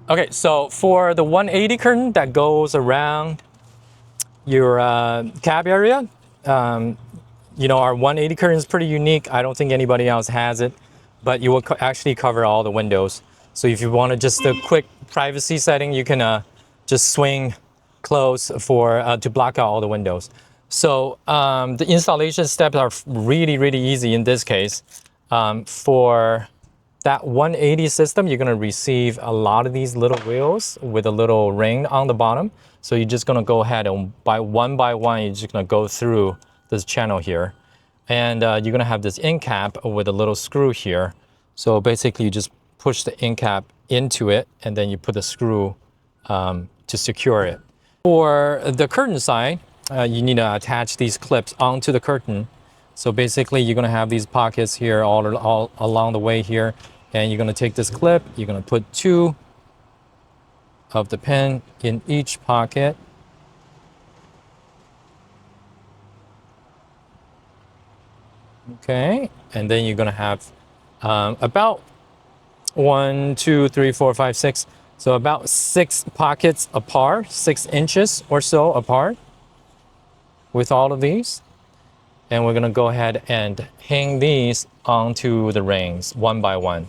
Okay, so for the 180 curtain that goes around your cab area, you know, our 180 curtain is pretty unique. I don't think anybody else has it, but you will actually cover all the windows. So if you want to just a quick privacy setting, you can just swing close for to block out all the windows. So the installation steps are really, really easy in this case. For that 180 system, you're going to receive a lot of these little wheels with a little ring on the bottom. So you're just going to go ahead and by one, you're just going to go through this channel here. And you're going to have this end cap with a little screw here. So basically you just push the end cap into it and then you put the screw to secure it. For the curtain side, you need to attach these clips onto the curtain. So basically you're going to have these pockets here all along the way here. And you're going to take this clip, you're going to put 2 of the pin in each pocket. Okay, and then you're going to have about 1, 2, 3, 4, 5, 6. So about 6 pockets apart, 6 inches or so apart with all of these. And we're going to go ahead and hang these onto the rings one by one.